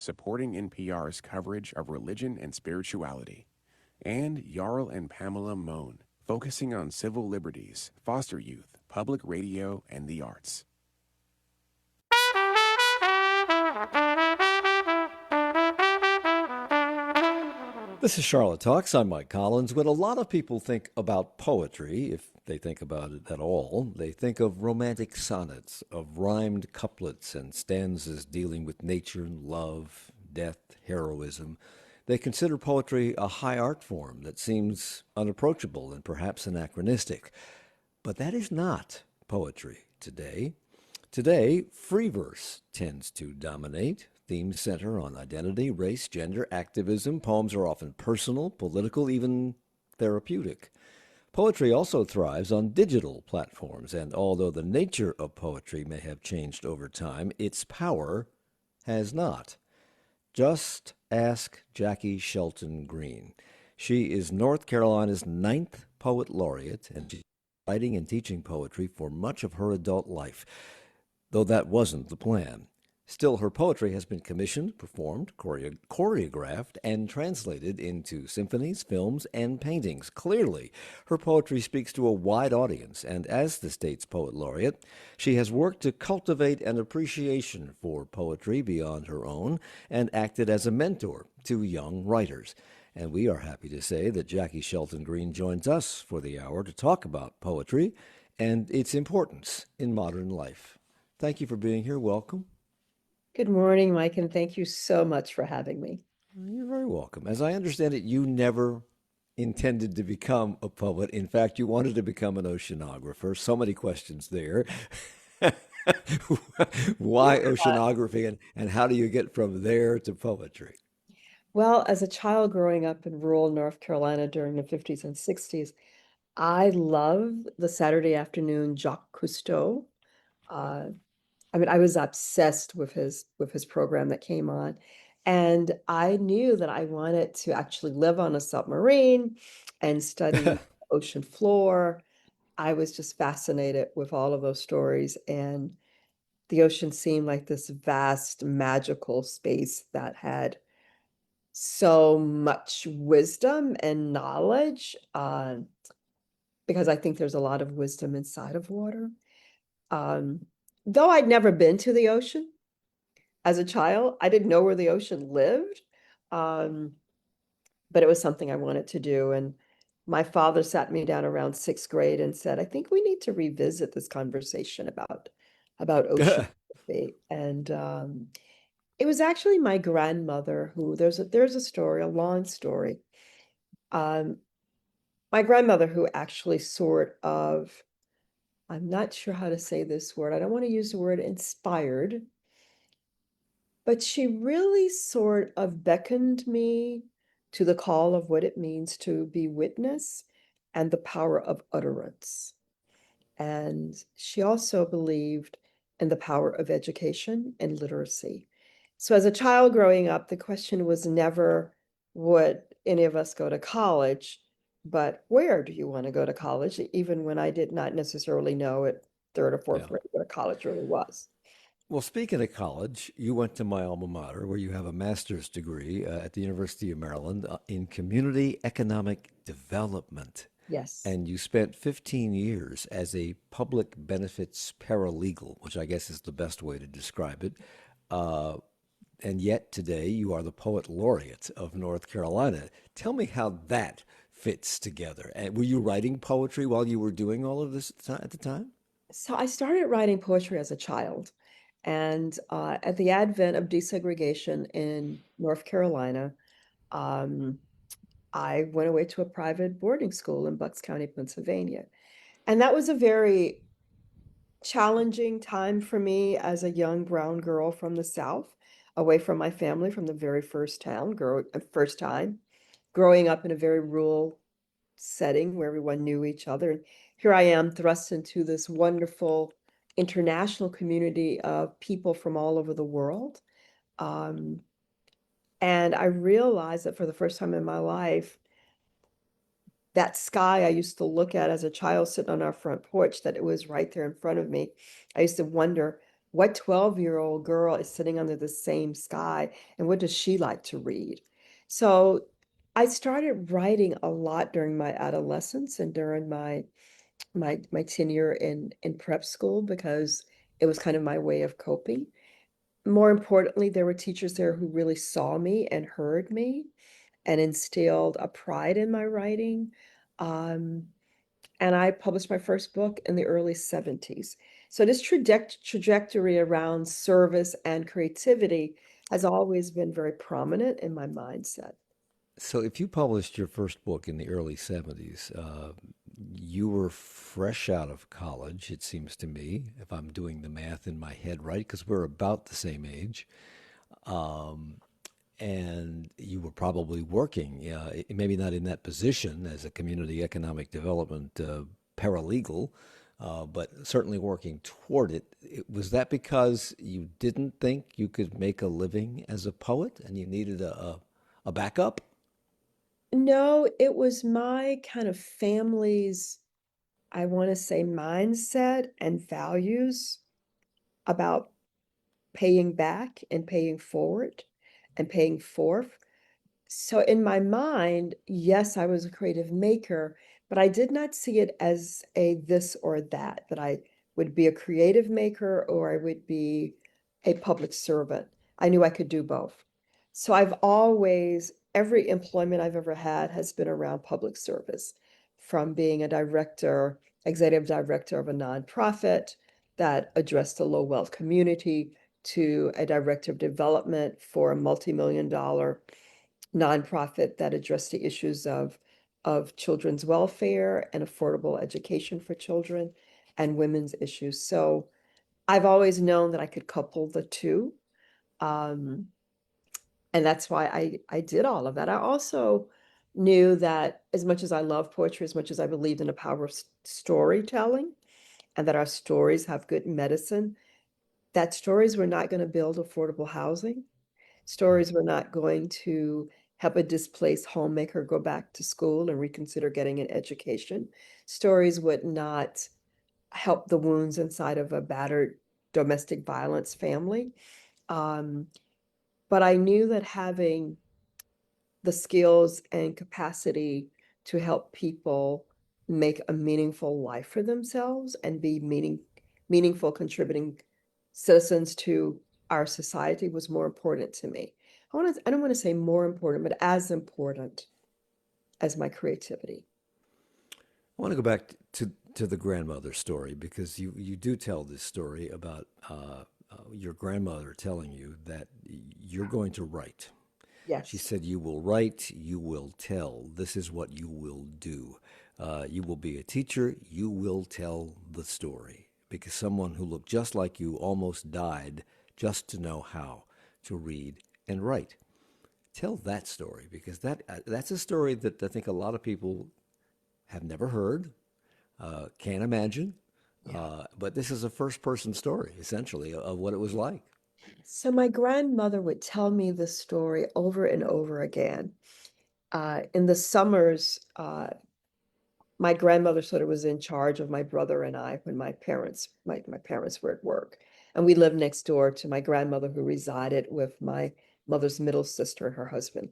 supporting NPR's coverage of religion and spirituality. And Jarl and Pamela Mohn, focusing on civil liberties, foster youth, public radio, and the arts. This is Charlotte Talks. I'm Mike Collins. When a lot of people think about poetry, if they think about it at all, they think of romantic sonnets, of rhymed couplets and stanzas dealing with nature, love, death, heroism. They consider poetry a high art form that seems unapproachable and perhaps anachronistic. But that is not poetry today. Today, free verse tends to dominate. Themes center on identity, race, gender, activism. Poems are often personal, political, even therapeutic. Poetry also thrives on digital platforms, and although the nature of poetry may have changed over time, its power has not. Just ask Jaki Shelton Green. She is North Carolina's ninth poet laureate, and she's been writing and teaching poetry for much of her adult life, though that wasn't the plan. Still, her poetry has been commissioned, performed, choreographed, and translated into symphonies, films, and paintings. Clearly, her poetry speaks to a wide audience, and as the state's poet laureate, she has worked to cultivate an appreciation for poetry beyond her own and acted as a mentor to young writers. And we are happy to say that Jaki Shelton Green joins us for the hour to talk about poetry and its importance in modern life. Thank you for being here. Welcome. Good morning, Mike, and thank you so much for having me. You're very welcome. As I understand it, you never intended to become a poet. In fact, you wanted to become an oceanographer. So many questions there. Why oceanography and how do you get from there to poetry? Well, as a child growing up in rural North Carolina during the 50s and 60s, I loved the Saturday afternoon Jacques Cousteau. Uh, I was obsessed with his program that came on, and I knew that I wanted to actually live on a submarine and study ocean floor. I was just fascinated with all of those stories, and the ocean seemed like this vast, magical space that had so much wisdom and knowledge, because I think there's a lot of wisdom inside of water. Um, though I'd never been to the ocean as a child, I didn't know where the ocean lived. Um, but it was something I wanted to do. And my father sat me down around sixth grade and said, I think we need to revisit this conversation about oceanography. And it was actually my grandmother who there's a story, a long story. Um, my grandmother who actually sort of, I'm not sure how to say this word. I don't want to use the word inspired, but she really sort of beckoned me to the call of what it means to be witness and the power of utterance. And she also believed in the power of education and literacy. So as a child growing up, the question was never, would any of us go to college, but where do you want to go to college? Even when I did not necessarily know at third or fourth Yeah. grade what a college really was. Well, speaking of college, you went to my alma mater where you have a master's degree at the University of Maryland in community economic development. Yes. And you spent 15 years as a public benefits paralegal, which I guess is the best way to describe it. Uh, and yet today you are the poet laureate of North Carolina. Tell me how that fits together. And were you writing poetry while you were doing all of this at the time? So I started writing poetry as a child. And at the advent of desegregation in North Carolina, um, I went away to a private boarding school in Bucks County, Pennsylvania. And that was a very challenging time for me as a young brown girl from the South, away from my family from the very first time, growing up in a very rural setting where everyone knew each other. And here I am thrust into this wonderful international community of people from all over the world. Um, and I realized that for the first time in my life, that sky I used to look at as a child sitting on our front porch, that it was right there in front of me. I used to wonder, what 12-year-old girl is sitting under the same sky and what does she like to read? So I started writing a lot during my adolescence and during my tenure in prep school because it was kind of my way of coping. More importantly, there were teachers there who really saw me and heard me and instilled a pride in my writing. Um, and I published my first book in the early 70s. So this trajectory around service and creativity has always been very prominent in my mindset. So, if you published your first book in the early 70s, you were fresh out of college, it seems to me, if I'm doing the math in my head right, because we're about the same age. And you were probably working, maybe not in that position as a community economic development paralegal, but certainly working toward it. Was that because you didn't think you could make a living as a poet and you needed a backup? No, it was my kind of family's, I want to say, mindset and values about paying back and paying forward and paying forth. So in my mind, yes, I was a creative maker, but I did not see it as a this or that I would be a creative maker or I would be a public servant. I knew I could do both. So I've always, every employment I've ever had has been around public service, from being a director, executive director of a nonprofit that addressed the low wealth community to a director of development for a multi-million-dollar nonprofit that addressed the issues of children's welfare and affordable education for children and women's issues. So I've always known that I could couple the two. Um, and that's why I did all of that. I also knew that as much as I love poetry, as much as I believed in the power of storytelling and that our stories have good medicine, that stories were not going to build affordable housing. Stories were not going to help a displaced homemaker go back to school and reconsider getting an education. Stories would not help the wounds inside of a battered domestic violence family. Um, but I knew that having the skills and capacity to help people make a meaningful life for themselves and be meaningful contributing citizens to our society was more important to me. I don't want to say more important, but as important as my creativity. I want to go back to the grandmother story because you do tell this story about your grandmother telling you that you're going to write. She Yes. said, "You will write, you will tell. This is what you will do. You will be a teacher, you will tell the story." Because someone who looked just like you almost died just to know how to read and write. Tell that story because that's a story that I think a lot of people have never heard, can't imagine. Yeah. But this is a first person story, essentially, of what it was like. So my grandmother would tell me this story over and over again. In the summers, my grandmother sort of was in charge of my brother and I when my parents were at work. And we lived next door to my grandmother who resided with my mother's middle sister and her husband.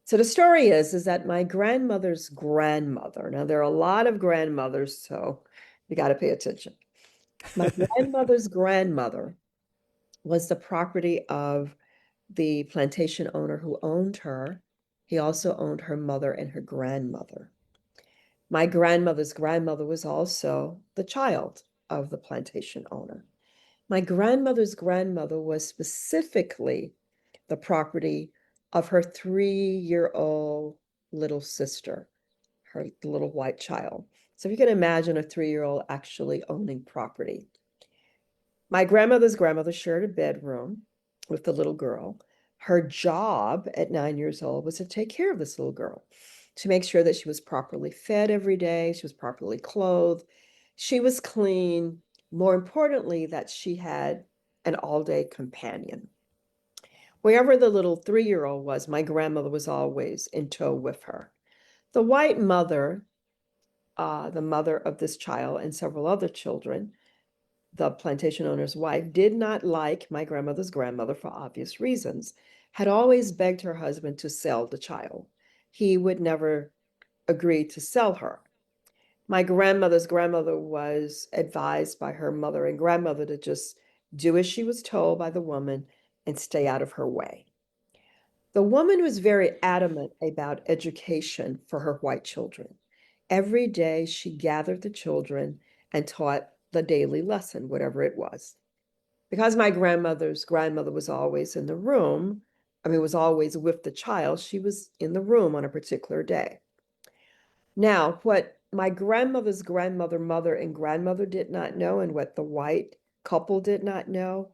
So the story is that my grandmother's grandmother, now there are a lot of grandmothers, so you got to pay attention. My grandmother's grandmother was the property of the plantation owner who owned her. He also owned her mother and her grandmother. My grandmother's grandmother was also the child of the plantation owner. My grandmother's grandmother was specifically the property of her 3-year-old little sister, her little white child. So if you can imagine a 3-year-old actually owning property. My grandmother's grandmother shared a bedroom with the little girl. Her job at 9 years old was to take care of this little girl, to make sure that she was properly fed every day, she was properly clothed, she was clean. More importantly, that she had an all-day companion. Wherever the little 3-year-old was, my grandmother was always in tow with her. The white mother, the mother of this child and several other children, the plantation owner's wife, did not like my grandmother's grandmother for obvious reasons, had always begged her husband to sell the child. He would never agree to sell her. My grandmother's grandmother was advised by her mother and grandmother to just do as she was told by the woman and stay out of her way. The woman was very adamant about education for her white children. Every day she gathered the children and taught the daily lesson, whatever it was. Because my grandmother's grandmother was always in the room, was always with the child, she was in the room on a particular day. Now, what my grandmother's grandmother, mother, and grandmother did not know, and what the white couple did not know,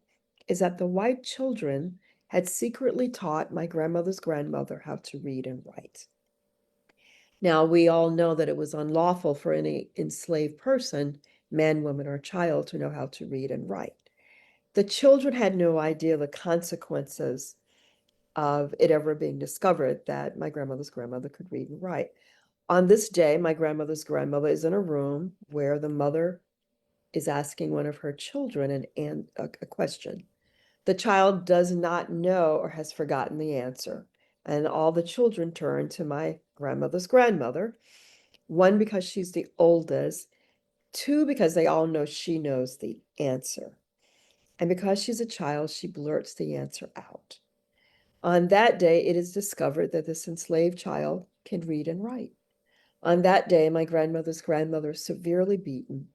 is that the white children had secretly taught my grandmother's grandmother how to read and write. Now, we all know that it was unlawful for any enslaved person, man, woman, or child, to know how to read and write. The children had no idea the consequences of it ever being discovered that my grandmother's grandmother could read and write. On this day, my grandmother's grandmother is in a room where the mother is asking one of her children a question. The child does not know or has forgotten the answer. And all the children turn to my grandmother's grandmother, one, because she's the oldest, two, because they all know she knows the answer. And because she's a child, she blurts the answer out. On that day, it is discovered that this enslaved child can read and write. On that day, my grandmother's grandmother, severely beaten,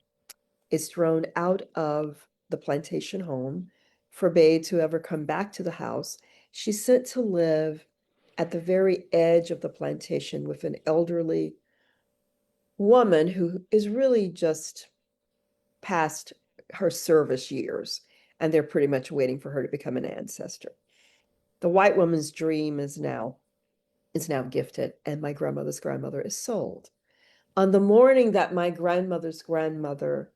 is thrown out of the plantation home, forbade to ever come back to the house. She's sent to live at the very edge of the plantation with an elderly woman who is really just past her service years, and they're pretty much waiting for her to become an ancestor. The white woman's dream is now gifted, and my grandmother's grandmother is sold. On the morning that my grandmother's grandmother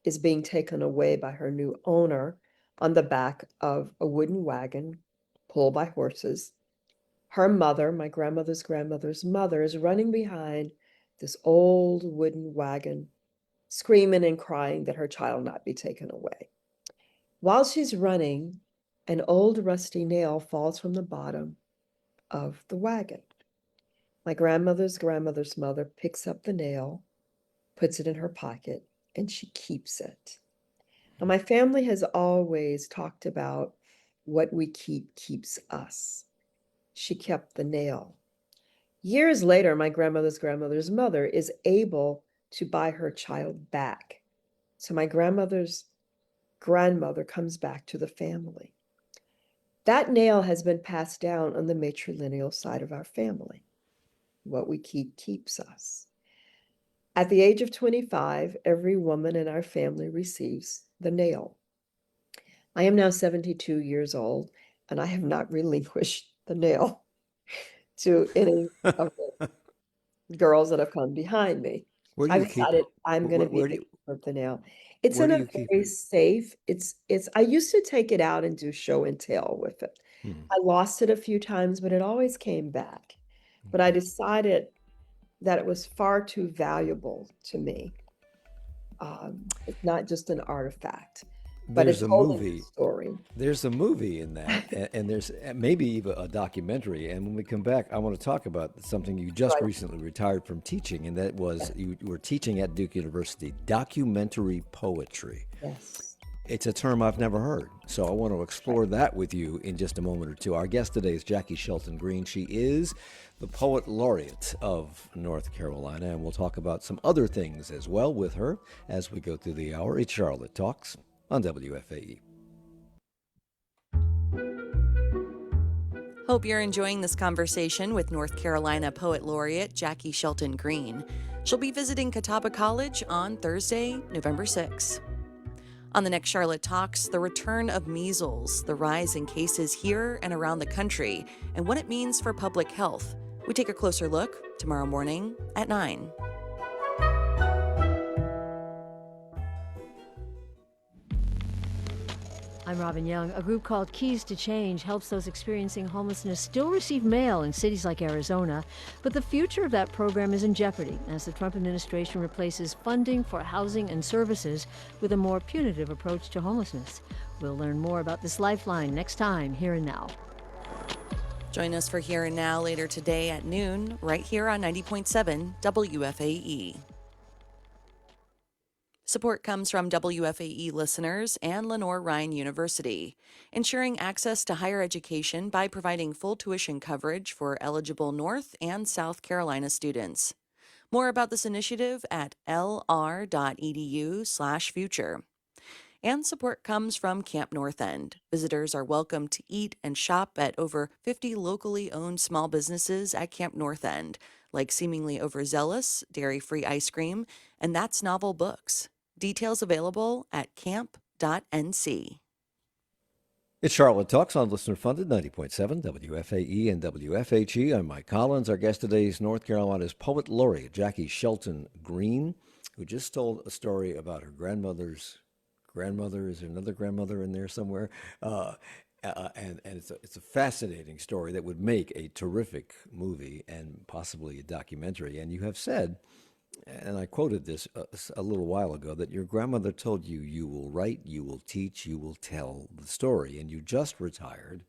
is being taken away by her new owner on the back of a wooden wagon pulled by horses, her mother, my grandmother's grandmother's mother, is running behind this old wooden wagon, screaming and crying that her child not be taken away. While she's running, an old rusty nail falls from the bottom of the wagon. My grandmother's grandmother's mother picks up the nail, puts it in her pocket, and she keeps it. Now, my family has always talked about what we keep keeps us. She kept the nail. Years later, my grandmother's grandmother's mother is able to buy her child back. So my grandmother's grandmother comes back to the family. That nail has been passed down on the matrilineal side of our family. What we keep keeps us. At the age of 25, every woman in our family receives the nail. I am now 72 years old, and I have not relinquished the nail to any of the girls that have come behind me. Where do I've you keep decided it? I'm going to be Where do the you, keeper of the nail. It's where in do a you keep very it? safe, I used to take it out and do show and tell with it. Hmm. I lost it a few times, but it always came back. But I Okay. decided that it was far too valuable to me. It's not just an artifact, but There's it's a holding a movie. story. There's a movie in that, and there's maybe even a documentary. And when we come back, I want to talk about something you just Right. recently retired from teaching, and that was you were teaching at Duke University, documentary poetry. Yes. It's a term I've never heard, so I want to Right. explore that with you in just a moment or two. Our guest today is Jaki Shelton Green. She is the Poet Laureate of North Carolina, and we'll talk about some other things as well with her as we go through the hour. It's Charlotte Talks on WFAE. Hope you're enjoying this conversation with North Carolina Poet Laureate Jaki Shelton Green. She'll be visiting Catawba College on Thursday, November 6. On the next Charlotte Talks, the return of measles, the rise in cases here and around the country, and what it means for public health. We take a closer look tomorrow morning at 9. I'm Robin Young. A group called Keys to Change helps those experiencing homelessness still receive mail in cities like Arizona, but the future of that program is in jeopardy as the Trump administration replaces funding for housing and services with a more punitive approach to homelessness. We'll learn more about this lifeline next time, Here and Now. Join us for Here and Now later today at noon, right here on 90.7 WFAE. Support comes from WFAE listeners and Lenore Ryan University, ensuring access to higher education by providing full tuition coverage for eligible North and South Carolina students. More about this initiative at lr.edu/future. And support comes from Camp North End. Visitors are welcome to eat and shop at over 50 locally owned small businesses at Camp North End, like Seemingly Overzealous, Dairy-Free Ice Cream, and That's Novel Books. Details available at camp.nc. It's Charlotte Talks on Listener Funded 90.7 WFAE and WFHE. I'm Mike Collins. Our guest today is North Carolina's Poet Laureate, Jaki Shelton Green, who just told a story about her grandmother's grandmother. Is there another grandmother in there somewhere? And it's a fascinating story that would make a terrific movie and possibly a documentary. And you have said, and I quoted this a little while ago, that your grandmother told you, you will write, you will teach, you will tell the story. And you just retired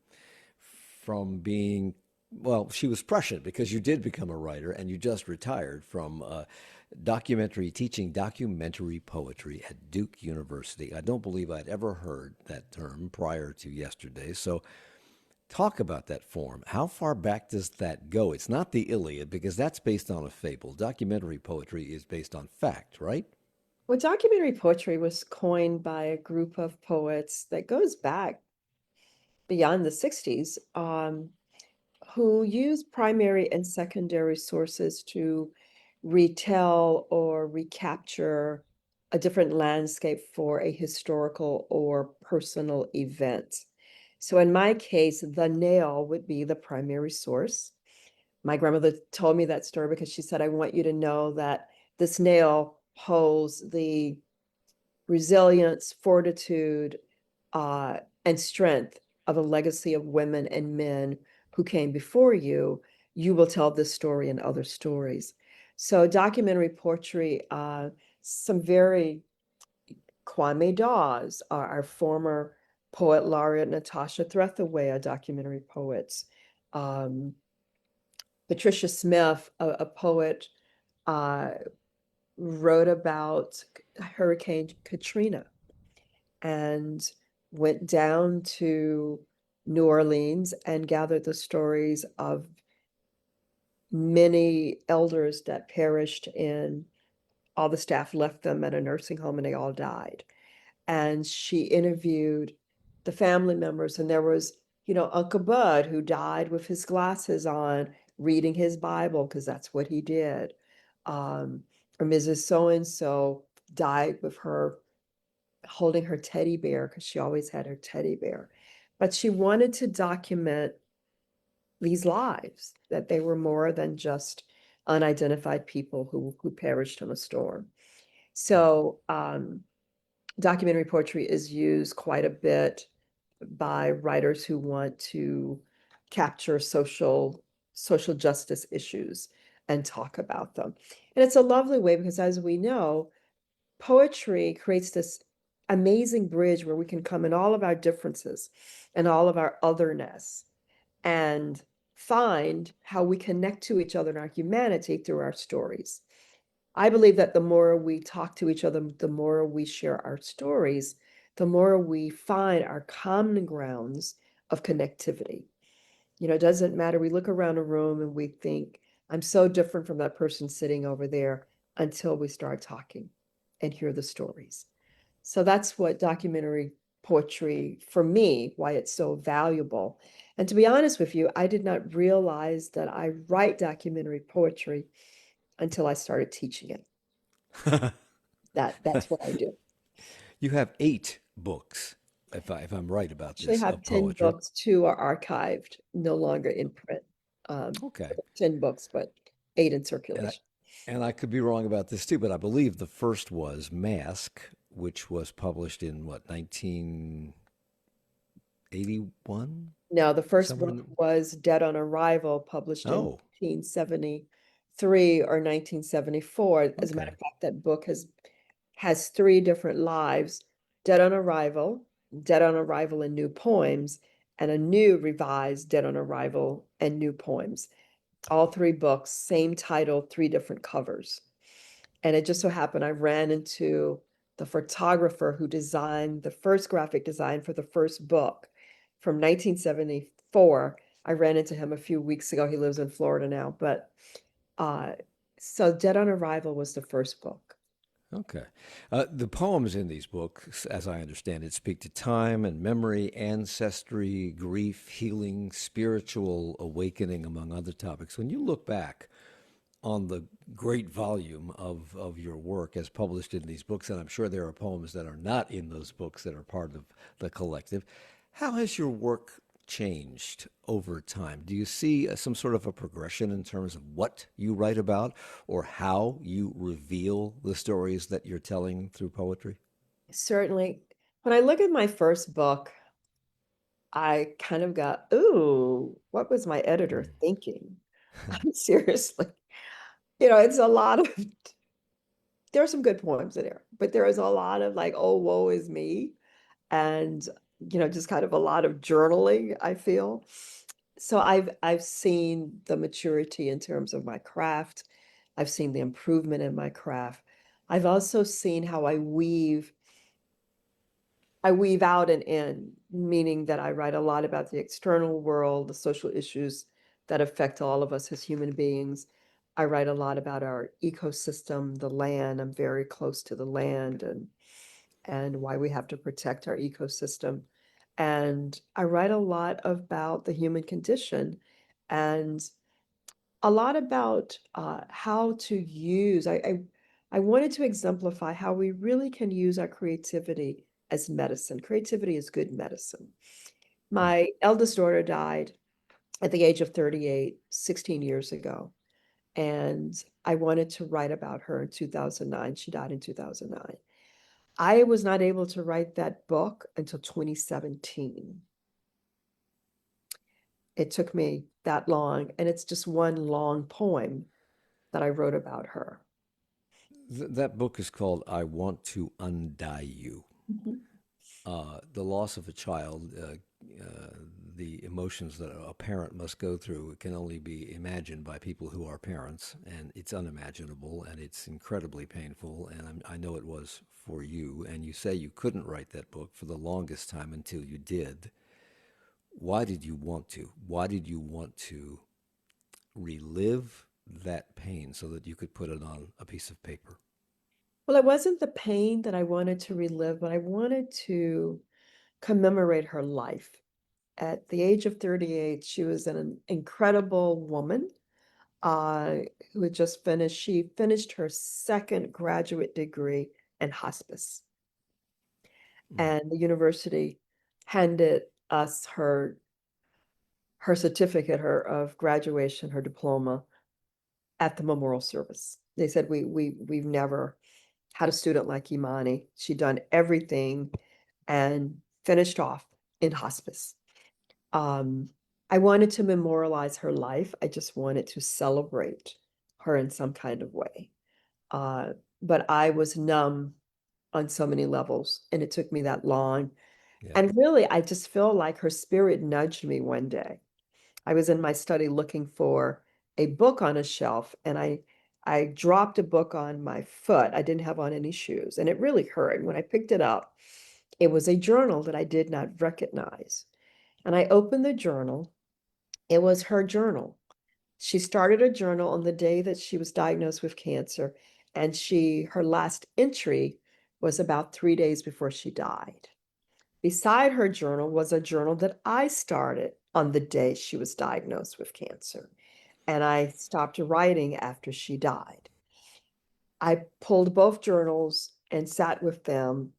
from being, well, she was prescient because you did become a writer, and you just retired from teaching documentary poetry at Duke University. I don't believe I'd ever heard that term prior to yesterday. So talk about that form. How far back does that go? It's not the Iliad because that's based on a fable. Documentary poetry is based on fact, right? Well, documentary poetry was coined by a group of poets that goes back beyond the 60s, who use primary and secondary sources to retell or recapture a different landscape for a historical or personal event. So in my case, the nail would be the primary source. My grandmother told me that story because she said, I want you to know that this nail holds the resilience, fortitude, and strength of a legacy of women and men who came before you. You will tell this story and other stories. So documentary poetry, some very Kwame Dawes, our former poet laureate, Natasha Trethewey, a documentary poet. Patricia Smith, a poet, wrote about Hurricane Katrina and went down to New Orleans and gathered the stories of many elders that perished in, all the staff left them at a nursing home and they all died. And she interviewed the family members, and there was, Uncle Bud, who died with his glasses on, reading his Bible, because that's what he did. Or Mrs. So-and-so died with her holding her teddy bear, because she always had her teddy bear. But she wanted to document these lives, that they were more than just unidentified people who perished in a storm. So documentary poetry is used quite a bit by writers who want to capture social justice issues and talk about them. And it's a lovely way because, as we know, poetry creates this amazing bridge where we can come in all of our differences and all of our otherness and find how we connect to each other in our humanity through our stories. I believe that the more we talk to each other, the more we share our stories, the more we find our common grounds of connectivity. It doesn't matter. We look around a room and we think, I'm so different from that person sitting over there, until we start talking and hear the stories. So that's what documentary poetry, for me, why it's so valuable. And to be honest with you, I did not realize that I write documentary poetry until I started teaching it. That's what I do. You have 8 books, if I'm right about Actually this, have of 10 poetry. books. 2 are archived, no longer in print. Okay. 10 books, but 8 in And I, circulation. and I could be wrong about this too, but I believe the first was Mask, which was published in what, 81? No, the first Somewhere in book the... was Dead on Arrival, published in Oh, 1973 or 1974. As a matter okay. of fact, that book has three different lives: Dead on Arrival, Dead on Arrival and New Poems, and a new revised Dead on Arrival and New Poems. All three books, same title, three different covers. And it just so happened I ran into the photographer who designed the first graphic design for the first book from 1974. I ran into him a few weeks ago. He lives in Florida now, but uh, so Dead on Arrival was the first book. Okay. The poems in these books, as I understand it, speak to time and memory, ancestry, grief, healing, spiritual awakening, among other topics. When you look back on the great volume of your work as published in these books, and I'm sure there are poems that are not in those books that are part of the collective, how has your work changed over time? Do you see some sort of a progression in terms of what you write about or how you reveal the stories that you're telling through poetry? Certainly, when I look at my first book, I kind of got, ooh, what was my editor thinking? Seriously. It's a lot of, there are some good poems in there, but there is a lot of like, oh, woe is me. And, just kind of a lot of journaling, I feel. So I've seen the maturity in terms of my craft. I've seen the improvement in my craft. I've also seen how I weave out and in, meaning that I write a lot about the external world, the social issues that affect all of us as human beings. I write a lot about our ecosystem, the land. I'm very close to the land and why we have to protect our ecosystem. And I write a lot about the human condition and a lot about how to use. I wanted to exemplify how we really can use our creativity as medicine. Creativity is good medicine. My eldest daughter died at the age of 38, 16 years ago. And I wanted to write about her in 2009. She died in 2009. I was not able to write that book until 2017. It took me that long, and it's just one long poem that I wrote about her. That book is called I Want to Undie You. Mhm. The loss of a child, the emotions that a parent must go through can only be imagined by people who are parents, and it's unimaginable and it's incredibly painful. And I know it was for you. And you say you couldn't write that book for the longest time until you did. Why did you want to? Why did you want to relive that pain so that you could put it on a piece of paper? Well, it wasn't the pain that I wanted to relive, but I wanted to commemorate her life. At the age of 38, she was an incredible woman uh, who had just finished. She finished her second graduate degree in hospice, Mm. and the university handed us her certificate, her of graduation, her diploma at the memorial service. They said we've never had a student like Imani. She'd done everything and finished off in hospice. Um, I wanted to memorialize her life. I just wanted to celebrate her in some kind of way. Uh, but I was numb on so many levels, and it took me that long. Yeah. And really, I just feel like her spirit nudged me one day. I was in my study looking for a book on a shelf, and I dropped a book on my foot. I didn't have on any shoes, and it really hurt. When I picked it up, it was a journal that I did not recognize. And I opened the journal. It was her journal. She started a journal on the day that she was diagnosed with cancer, and her last entry was about 3 days before she died. Beside her journal was a journal that I started on the day she was diagnosed with cancer, and I stopped writing after she died. I pulled both journals and sat with them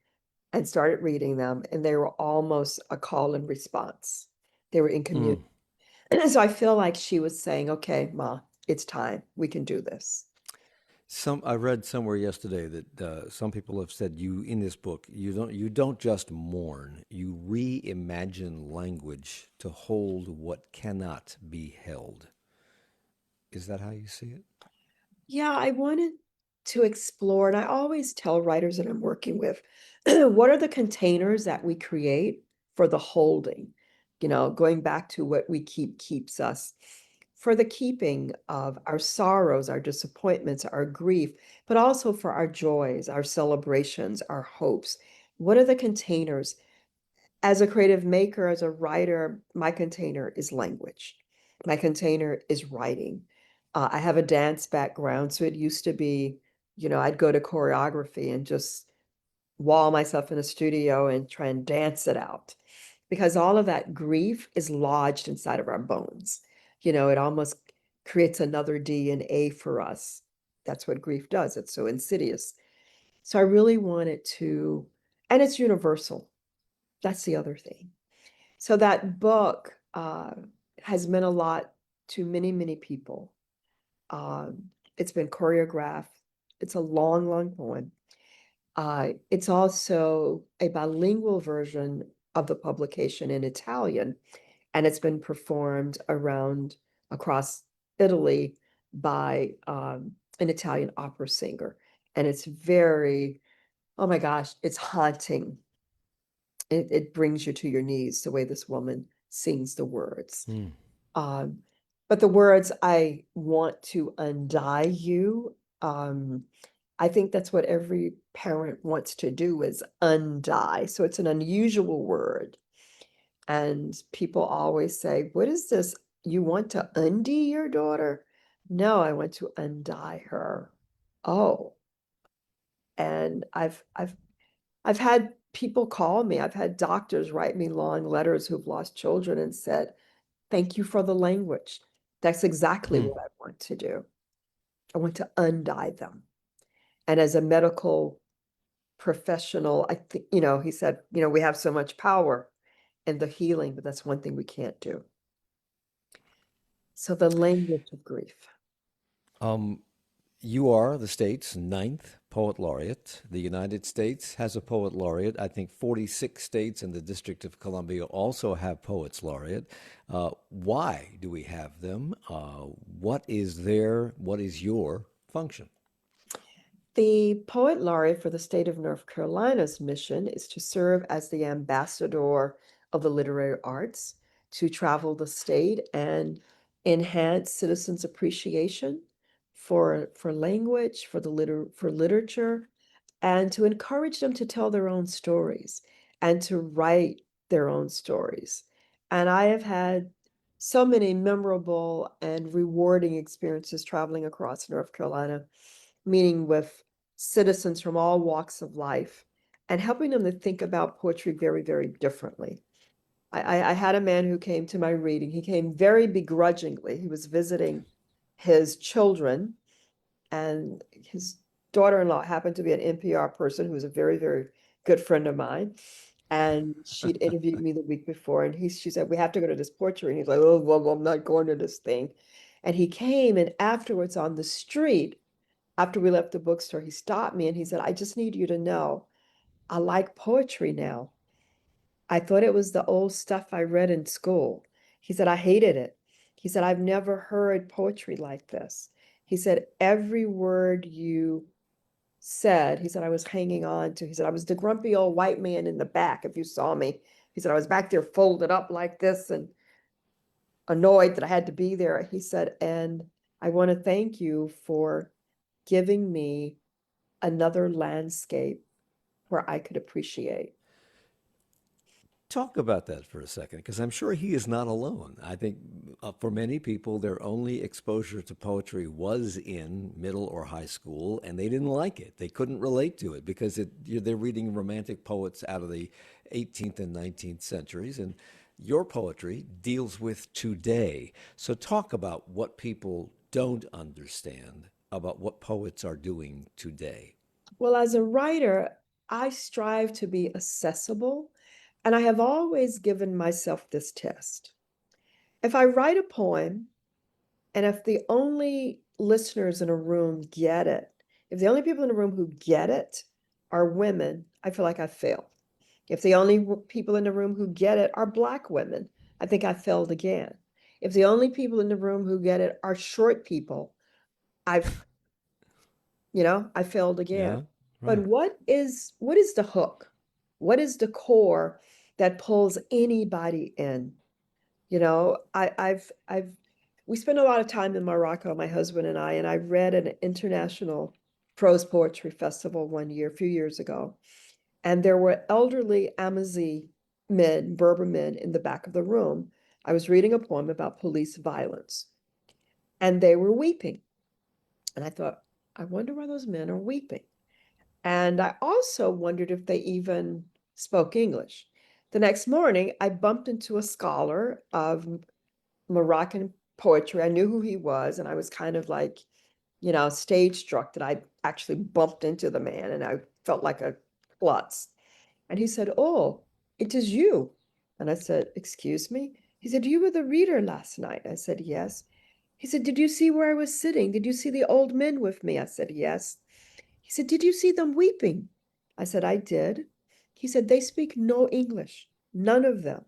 and started reading them, and they were almost a call and response. They were in Mm. community. So I feel like she was saying, okay, Ma, it's time. We can do this. I read somewhere yesterday that some people have said you in this book you don't just mourn, you reimagine language to hold what cannot be held. Is that how you see it? Yeah, I wanted to explore, and I always tell writers that I'm working with, what are the containers that we create for the holding? Going back to what we keep keeps us, for the keeping of our sorrows, our disappointments, our grief, but also for our joys, our celebrations, our hopes. What are the containers? As a creative maker, as a writer, my container is language. My container is writing. I have a dance background, so it used to be, I'd go to choreography and just wall myself in a studio and try and dance it out because all of that grief is lodged inside of our bones. It almost creates another DNA for us. That's what grief does. It's so insidious. So I really wanted to, and it's universal. That's the other thing. So that book has meant a lot to many, many people. It's been choreographed. It's a long, long poem. It's also a bilingual version of the publication in Italian, and it's been performed across Italy by an Italian opera singer. And it's very, oh my gosh, it's haunting. It brings you to your knees the way this woman sings the words. Hmm. Um, but the words, I want to undie you. I think that's what every parent wants to do is undie. So it's an unusual word. And people always say, what is this? You want to undie your daughter? No, I want to undie her. Oh, and I've had people call me. I've had doctors write me long letters who've lost children and said, thank you for the language. That's exactly Hmm. what I want to do. I want to undie them. And as a medical professional, I think, he said, we have so much power in the healing, but that's one thing we can't do. So the language of grief. Um, you are the state's ninth poet laureate. The United States has a poet laureate. I think 46 states and the District of Columbia also have poets laureate. Why do we have them? What is your function? The poet laureate for the state of North Carolina's mission is to serve as the ambassador of the literary arts, to travel the state and enhance citizens' appreciation for language, for literature, and to encourage them to tell their own stories and to write their own stories. And I have had so many memorable and rewarding experiences traveling across North Carolina, meeting with citizens from all walks of life and helping them to think about poetry very, very differently. I had a man who came to my reading. He came very begrudgingly. He was visiting his children, and his daughter-in-law happened to be an NPR person who was a very, very good friend of mine. And she'd interviewed me the week before, and she said, we have to go to this poetry. And he's like, oh, well, I'm not going to this thing. And he came, and afterwards on the street, after we left the bookstore, he stopped me and he said, I just need you to know, I like poetry now. I thought it was the old stuff I read in school. He said, I hated it. He said, I've never heard poetry like this. He said, every word you said, he said, I was hanging on to. He said, I was the grumpy old white man in the back, if you saw me. He said, I was back there folded up like this and annoyed that I had to be there. He said, and I want to thank you for giving me another landscape where I could appreciate. Talk about that for a second, because I'm sure he is not alone. I think for many people, their only exposure to poetry was in middle or high school, and they didn't like it. They couldn't relate to it because they're reading romantic poets out of the 18th and 19th centuries, and your poetry deals with today. So talk about what people don't understand about what poets are doing today. Well, as a writer, I strive to be accessible, and I have always given myself this test. If I write a poem, and if the only listeners in a room get it, If the only people in the room who get it are women, I feel like I failed. If the only people in the room who get it are Black women, I think I failed again. If the only people in the room who get it are short people, I've, I failed again. Yeah, But right. what is the hook? What is the core that pulls anybody in? We spent a lot of time in Morocco, my husband and I read at an international prose poetry festival one year, a few years ago, and there were elderly Amazi men, Berber men, in the back of the room. I was reading a poem about police violence, and they were weeping. And I thought, I wonder why those men are weeping. And I also wondered if they even spoke English. The next morning, I bumped into a scholar of Moroccan poetry. I knew who he was, and I was kind of like, stage struck that I actually bumped into the man, and I felt like a klutz. And he said, "Oh, it is you." And I said, "Excuse me?" He said, "You were the reader last night." I said, "Yes." He said, "Did you see where I was sitting? Did you see the old men with me?" I said, "Yes." He said, "Did you see them weeping?" I said, "I did." He said, "They speak no English, none of them."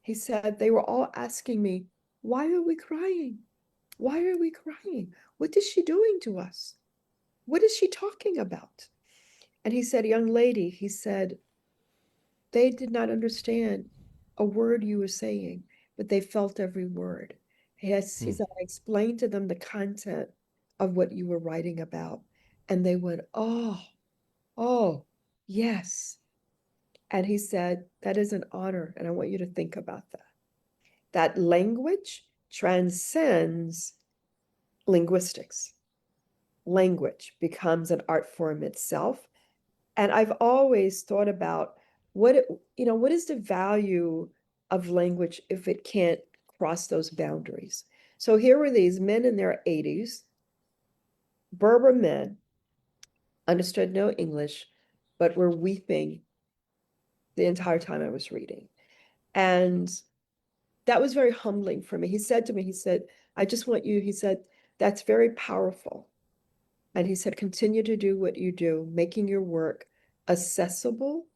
He said, "They were all asking me, why are we crying? Why are we crying? What is she doing to us? What is she talking about?" And he said, "Young lady," he said, "they did not understand a word you were saying, but they felt every word." He said, "I explained to them the content of what you were writing about, and they went, oh, oh, yes." And he said, "That is an honor, and I want you to think about that. That language transcends linguistics. Language becomes an art form itself." And I've always thought about what is the value of language if it can't cross those boundaries? So here were these men in their 80s, Berber men, understood no English, but were weeping the entire time I was reading. And that was very humbling for me. He said to me, he said, "I just want you," he said, "that's very powerful." And he said, "Continue to do what you do, making your work accessible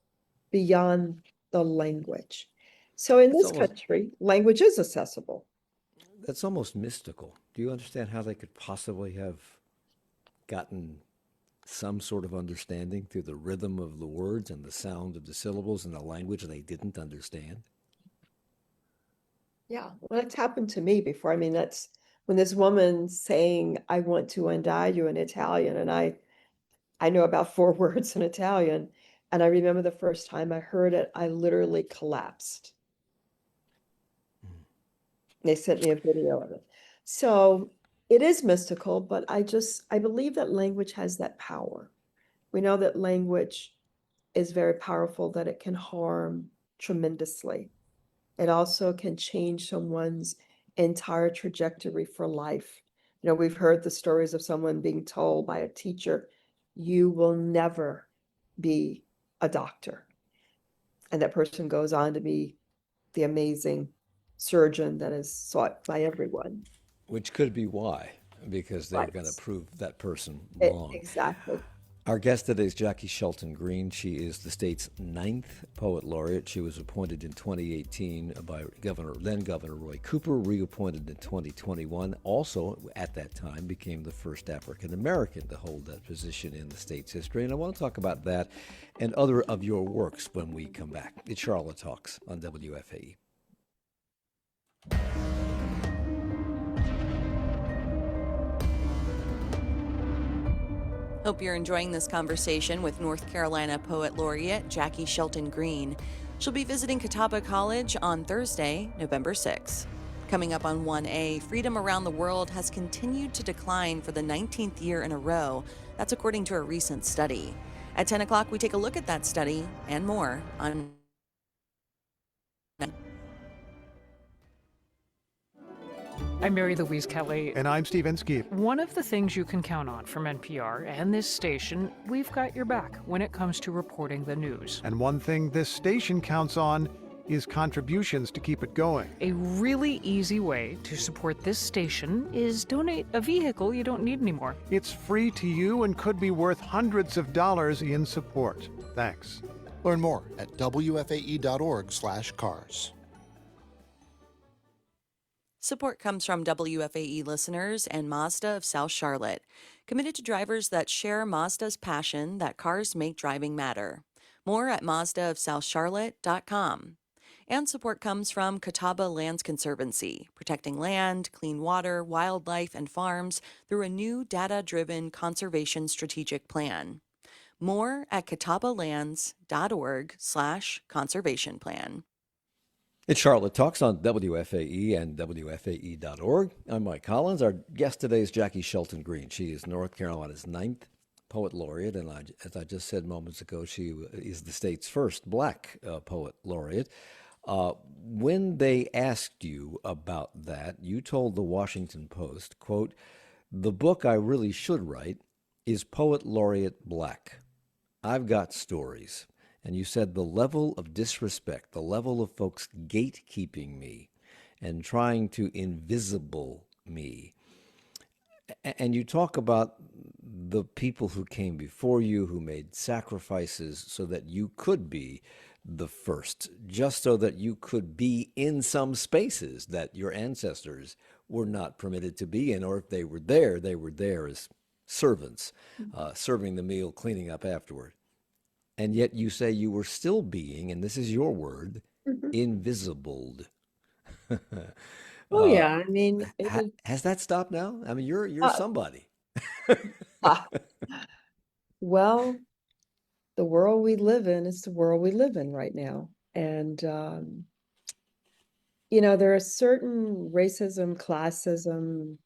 beyond the language." So in That's this almost country, language is accessible. that's almost mystical. Do you understand how they could possibly have gotten some sort of understanding through the rhythm of the words and the sound of the syllables in a language they didn't understand? Yeah, well, that's happened to me before. I mean, that's when this woman saying, "I want to untie you" in Italian, and I know about 4 words in Italian. And I remember the first time I heard it, I literally collapsed. They sent me a video of it. So it is mystical, but I believe that language has that power. We know that language is very powerful, that it can harm tremendously. It also can change someone's entire trajectory for life. We've heard the stories of someone being told by a teacher, "You will never be a doctor." And that person goes on to be the amazing surgeon that is sought by everyone. Which could be why, because they're Right. going to prove that person wrong. Exactly. Our guest today is Jaki Shelton Green. She is the state's 9th poet laureate. She was appointed in 2018 by then Governor Roy Cooper, reappointed in 2021. Also, at that time, became the first African American to hold that position in the state's history. And I want to talk about that and other of your works when we come back. It's Charlotte Talks on WFAE. Hope you're enjoying this conversation with North Carolina Poet Laureate Jaki Shelton Green. She'll be visiting Catawba College on Thursday, November 6. Coming up on 1A, freedom around the world has continued to decline for the 19th year in a row. That's according to a recent study. At 10 o'clock, we take a look at that study and more on. I'm Mary Louise Kelly. And I'm Steve Inskeep. One of the things you can count on from NPR and this station, we've got your back when it comes to reporting the news. And one thing this station counts on is contributions to keep it going. A really easy way to support this station is donate a vehicle you don't need anymore. It's free to you and could be worth hundreds of dollars in support. Thanks. Learn more at wfae.org/cars. Support comes from WFAE listeners and Mazda of South Charlotte, committed to drivers that share Mazda's passion that cars make driving matter. More at mazdaofsouthcharlotte.com. And support comes from Catawba Lands Conservancy, protecting land, clean water, wildlife, and farms through a new data-driven conservation strategic plan. More at catawbalands.org/conservation plan. It's Charlotte Talks on WFAE and WFAE.org. I'm Mike Collins. Our guest today is Jaki Shelton Green. She is North Carolina's 9th Poet Laureate, and as I just said moments ago, she is the state's first Black Poet Laureate. When they asked you about that, you told the Washington Post, quote, "The book I really should write is Poet Laureate Black. I've got stories." And you said the level of disrespect, the level of folks gatekeeping me and trying to invisible me. And you talk about the people who came before you, who made sacrifices so that you could be the first, just so that you could be in some spaces that your ancestors were not permitted to be in, or if they were there as servants, serving the meal, cleaning up afterward. And yet you say you were still being, and this is your word, invisibled. Oh yeah, I mean, it was, Has that stopped now? I mean, you're somebody. ah, well, the world we live in is the world we live in right now. And, there are certain racism, classism,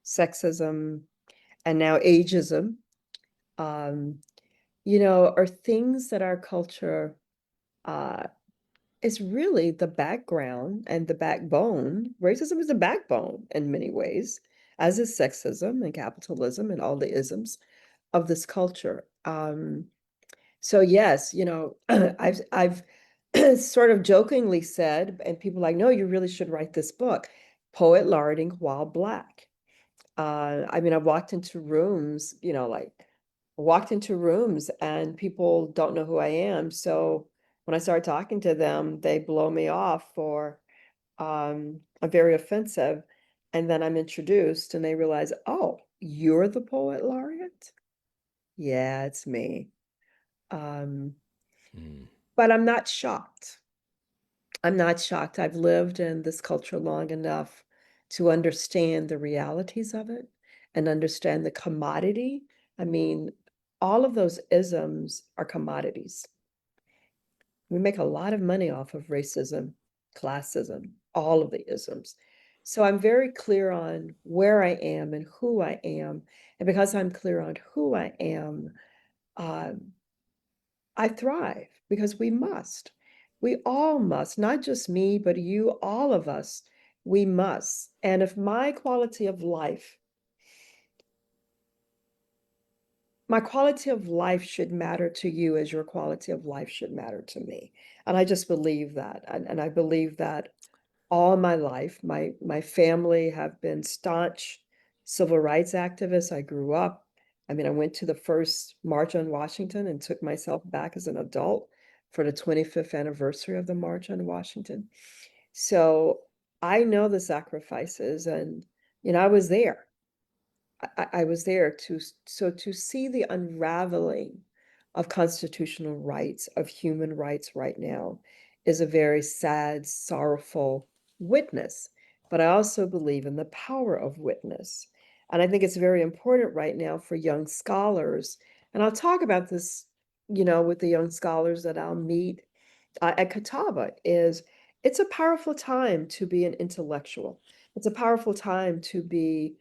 sexism, and now ageism, um, are things that our culture is really the background and the backbone. Racism is the backbone in many ways, as is sexism and capitalism and all the isms of this culture. So yes, I've sort of jokingly said, and people are like, no, you really should write this book, Poet Laureating While Black. I mean, I've walked into rooms, and people don't know who I am. So when I start talking to them, they blow me off or I'm very offensive. And then I'm introduced and they realize, oh, you're the poet laureate? Yeah, it's me. Um, but I'm not shocked. I'm not shocked. I've lived in this culture long enough to understand the realities of it and understand the commodity. I mean, all of those isms are commodities. We make a lot of money off of racism, classism, all of the isms. So I'm very clear on where I am and who I am. And because I'm clear on who I am, I thrive because we must. We all must, not just me, but you, all of us, we must. And if my quality of life should matter to you as your quality of life should matter to me. And I just believe that. And I believe that all my life. My family have been staunch civil rights activists. I grew up. I mean, I went to the first March on Washington and took myself back as an adult for the 25th anniversary of the March on Washington. So I know the sacrifices and, I was there. I was there to see the unraveling of constitutional rights, of human rights right now is a very sad, sorrowful witness. But I also believe in the power of witness. And I think it's very important right now for young scholars. And I'll talk about this, with the young scholars that I'll meet at Catawba is it's a powerful time to be an intellectual. It's a powerful time to be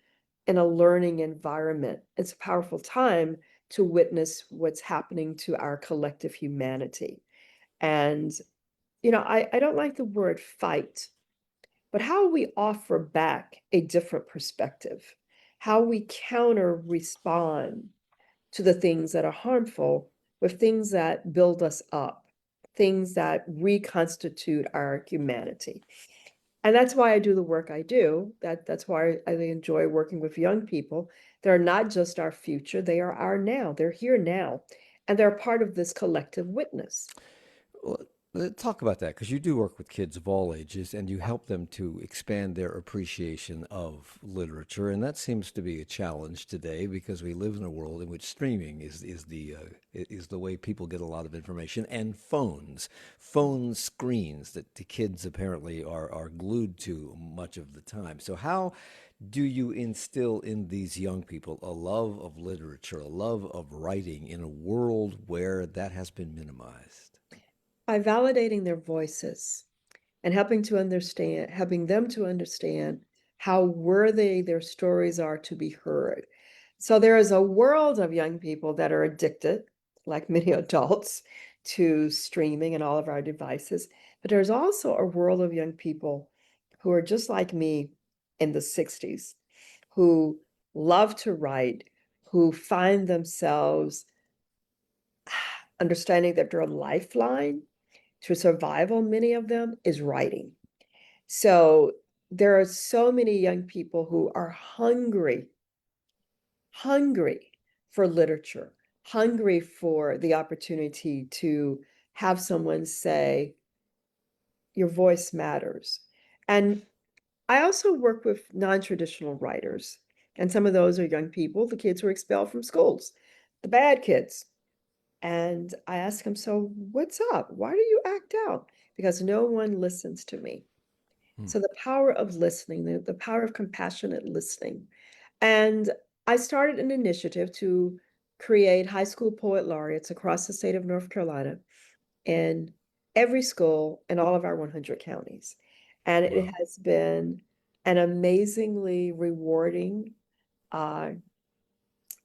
in a learning environment. It's a powerful time to witness what's happening to our collective humanity. And, I don't like the word fight, but how we offer back a different perspective, how we counter respond to the things that are harmful with things that build us up. things that reconstitute our humanity. And that's why I do the work I do. That's why I enjoy working with young people. They're not just our future, they are our now. They're here now, and they're part of this collective witness. Well, talk about that because you do work with kids of all ages and you help them to expand their appreciation of literature, and that seems to be a challenge today because we live in a world in which streaming is the way people get a lot of information, and phone screens that the kids apparently are glued to much of the time. So how do you instill in these young people a love of literature, a love of writing in a world where that has been minimized? By validating their voices and helping them to understand how worthy their stories are to be heard. So there is a world of young people that are addicted, like many adults, to streaming and all of our devices. But there's also a world of young people who are just like me in the 60s, who love to write, who find themselves understanding that their lifeline to survival, many of them, is writing. So there are so many young people who are hungry for literature, hungry for the opportunity to have someone say, your voice matters. And I also work with non-traditional writers. And some of those are young people, the kids who are expelled from schools, the bad kids. And I ask them, so what's up? Why do you act out? Because no one listens to me. Hmm. So the power of listening, the power of compassionate listening. And I started an initiative to create high school poet laureates across the state of North Carolina in every school in all of our 100 counties. And it Wow. has been an amazingly rewarding uh,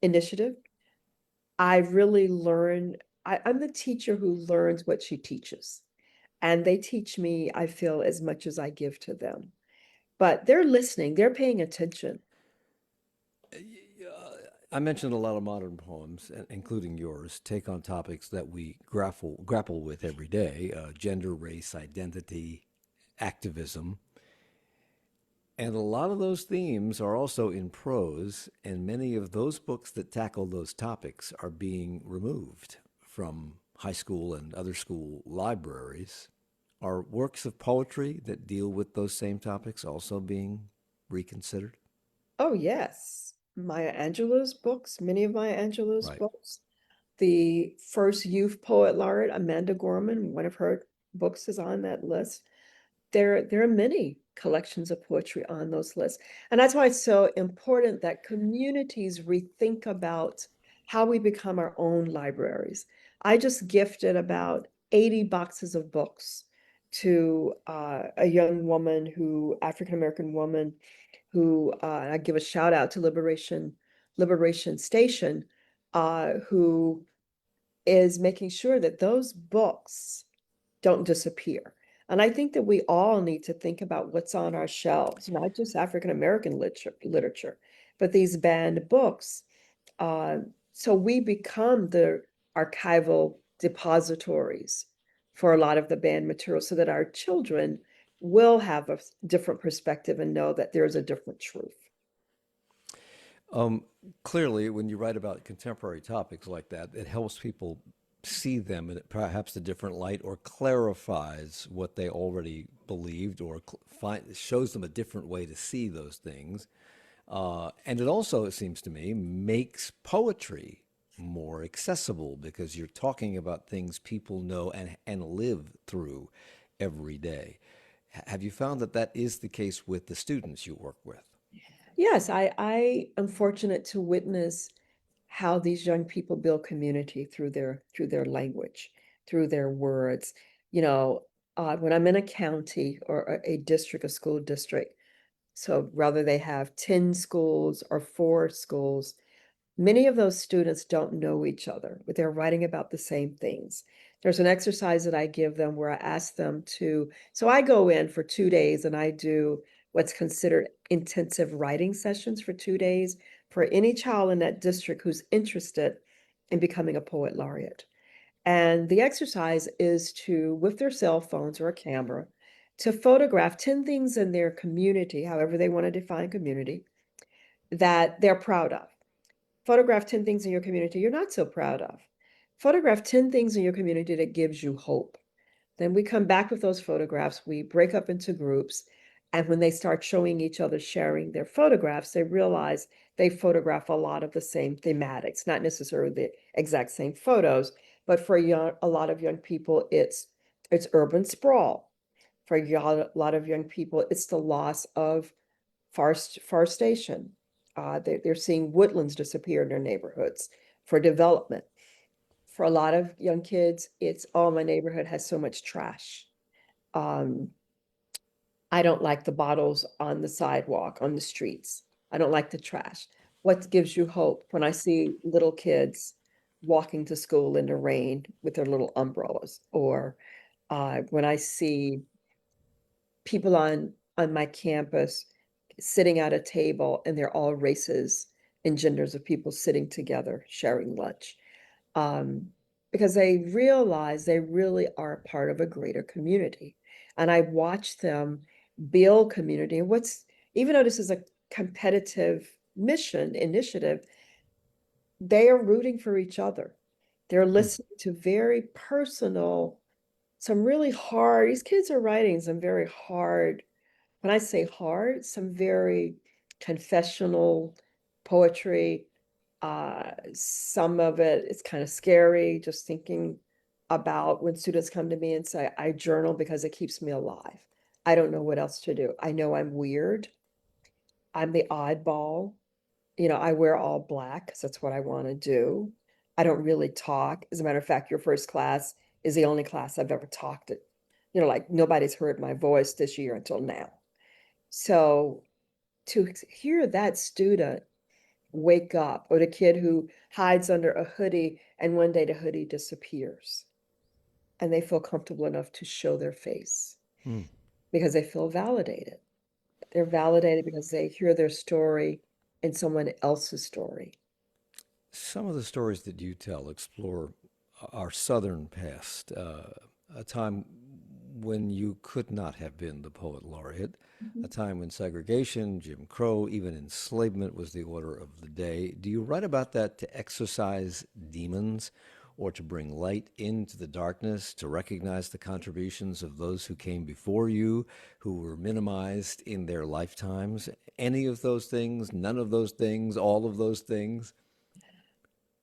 initiative. I really learn, I'm the teacher who learns what she teaches. And they teach me, I feel, as much as I give to them. But they're listening, they're paying attention. I mentioned a lot of modern poems, including yours, take on topics that we grapple with every day: gender, race, identity, activism, and a lot of those themes are also in prose. And many of those books that tackle those topics are being removed from high school and other school libraries. Are works of poetry that deal with those same topics also being reconsidered? Oh, yes. Maya Angelou's books, many of Maya Angelou's Right. books. The first youth poet laureate, Amanda Gorman, one of her books is on that list. There are many collections of poetry on those lists. And that's why it's so important that communities rethink about how we become our own libraries. I just gifted about 80 boxes of books to a young woman African American woman who I give a shout out to Liberation Station, who is making sure that those books don't disappear. And I think that we all need to think about what's on our shelves, not just African American literature, but these banned books. Uh, so we become the archival depositories for a lot of the banned material so that our children will have a different perspective and know that there's a different truth. Um, Clearly, when you write about contemporary topics like that, it helps people see them in perhaps a different light, or clarifies what they already believed, or shows them a different way to see those things. And it also, it seems to me, makes poetry more accessible because you're talking about things people know and live through every day. Have you found that that is the case with the students you work with? Yes, I am fortunate to witness how these young people build community through their language, through their words. You know, when I'm in a county or a district, a school district, so whether they have 10 schools or 4 schools, many of those students don't know each other, but they're writing about the same things. There's an exercise that I give them where I ask them so I go in for 2 days and I do what's considered intensive writing sessions for 2 days for any child in that district who's interested in becoming a poet laureate. And the exercise is to, with their cell phones or a camera, to photograph 10 things in their community, however they want to define community, that they're proud of. Photograph 10 things in your community you're not so proud of. Photograph 10 things in your community that gives you hope. Then we come back with those photographs, we break up into groups, and when they start showing each other, sharing their photographs, they realize they photograph a lot of the same thematics, not necessarily the exact same photos, but for a lot of young people, it's urban sprawl. For a lot of young people, it's the loss of forestation. They're seeing woodlands disappear in their neighborhoods for development. For a lot of young kids, it's, oh, my neighborhood has so much trash. Um, I don't like the bottles on the sidewalk, on the streets. I don't like the trash. What gives you hope? When I see little kids walking to school in the rain with their little umbrellas, or when I see people on my campus sitting at a table and they're all races and genders of people sitting together sharing lunch, because they realize they really are part of a greater community. And I watch them build community. And even though this is a competitive initiative, they are rooting for each other. They're listening to very personal, some really hard, these kids are writing some very hard, when I say hard, some very confessional poetry. Some of it is kind of scary, just thinking about when students come to me and say, I journal because it keeps me alive. I don't know what else to do. I know I'm weird. I'm the oddball. I wear all black because that's what I want to do. I don't really talk. As a matter of fact, your first class is the only class I've ever talked at. Like nobody's heard my voice this year until now. So to hear that student wake up, or the kid who hides under a hoodie and one day the hoodie disappears and they feel comfortable enough to show their face because they feel validated. They're validated because they hear their story in someone else's story. Some of the stories that you tell explore our southern past, a time when you could not have been the poet laureate, a time when segregation, Jim Crow, even enslavement was the order of the day. Do you write about that to exorcise demons or to bring light into the darkness, to recognize the contributions of those who came before you, who were minimized in their lifetimes? Any of those things, none of those things, all of those things?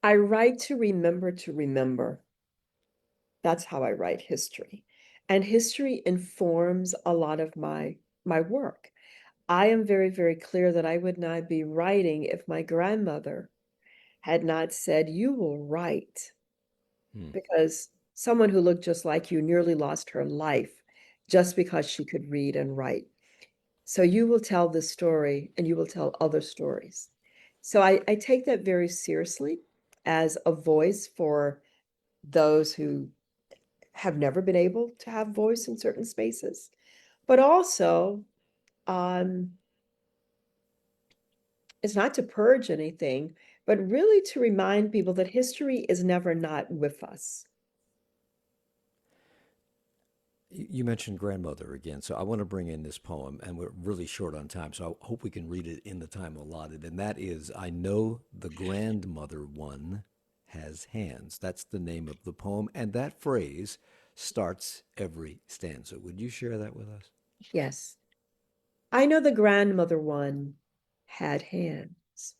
I write to remember to remember. That's how I write history. And history informs a lot of my work. I am very, very clear that I would not be writing if my grandmother had not said, you will write, because someone who looked just like you nearly lost her life just because she could read and write. So you will tell this story and you will tell other stories. So I take that very seriously as a voice for those who have never been able to have voice in certain spaces, but also it's not to purge anything, but really to remind people that history is never not with us. You mentioned grandmother again, so I want to bring in this poem, and we're really short on time, so I hope we can read it in the time allotted. And that is, I know the grandmother one has hands. That's the name of the poem, and that phrase starts every stanza. Would you share that with us? Yes. I know the grandmother one had hands.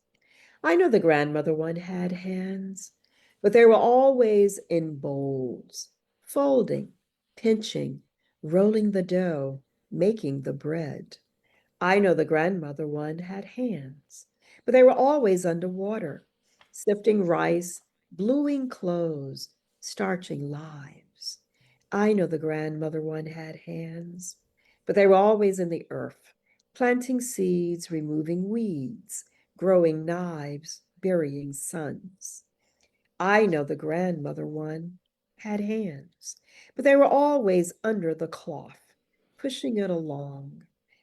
I know the grandmother one had hands, but they were always in bowls, folding, pinching, rolling the dough, making the bread. I know the grandmother one had hands, but they were always under water, sifting rice, bluing clothes, starching lives. I know the grandmother one had hands, but they were always in the earth, planting seeds, removing weeds, growing knives, burying sons. I know the grandmother one had hands, but they were always under the cloth, pushing it along,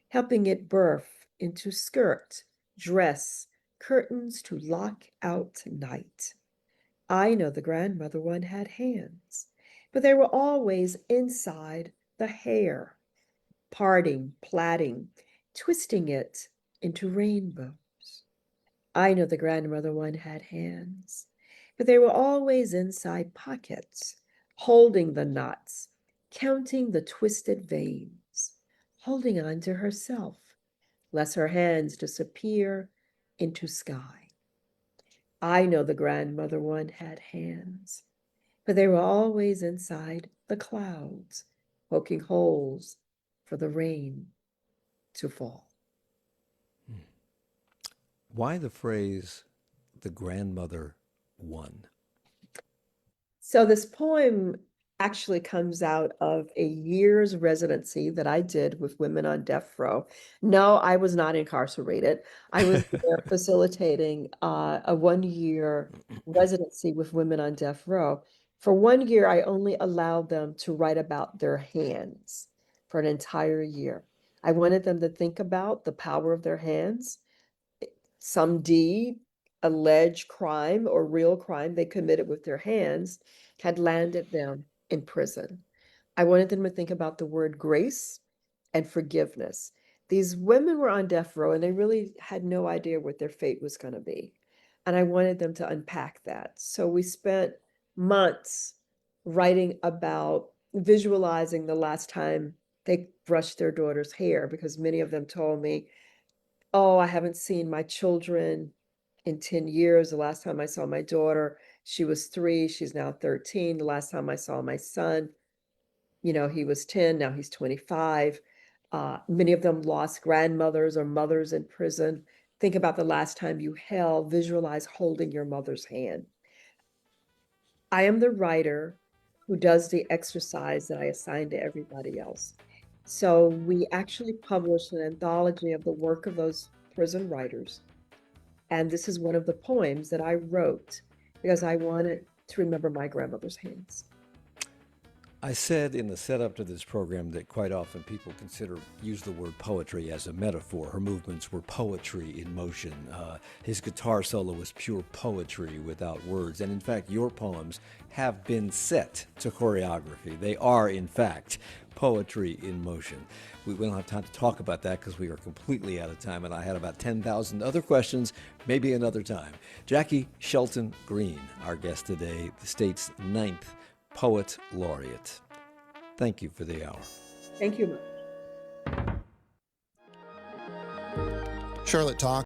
helping it birth into skirt, dress, curtains to lock out night. I know the grandmother one had hands, but they were always inside the hair, parting, plaiting, twisting it into rainbows. I know the grandmother one had hands, but they were always inside pockets, holding the knots, counting the twisted veins, holding on to herself, lest her hands disappear into sky. I know the grandmother one had hands, but they were always inside the clouds, poking holes for the rain to fall. Why the phrase, the grandmother won? So this poem actually comes out of a year's residency that I did with women on death row. No, I was not incarcerated. I was there facilitating a 1 year residency with women on death row. For 1 year, I only allowed them to write about their hands for an entire year. I wanted them to think about the power of their hands, some deed, alleged crime or real crime they committed with their hands had landed them in prison. I wanted them to think about the word grace and forgiveness. These women were on death row and they really had no idea what their fate was going to be. And I wanted them to unpack that. So we spent months writing about visualizing the last time they brushed their daughter's hair, because many of them told me, oh, I haven't seen my children in 10 years. The last time I saw my daughter, she was 3, she's now 13. The last time I saw my son, he was 10, now he's 25. Many of them lost grandmothers or mothers in prison. Think about the last time you visualize holding your mother's hand. I am the writer who does the exercise that I assign to everybody else. So we actually published an anthology of the work of those prison writers. And this is one of the poems that I wrote because I wanted to remember my grandmother's hands. I said in the setup to this program that quite often people use the word poetry as a metaphor. Her movements were poetry in motion. His guitar solo was pure poetry without words. And in fact, your poems have been set to choreography. They are, in fact, poetry in motion. We don't have time to talk about that because we are completely out of time, and I had about 10,000 other questions, maybe another time. Jaki Shelton Green, our guest today, the state's 9th Poet Laureate. Thank you for the hour. Thank you. Charlotte Talk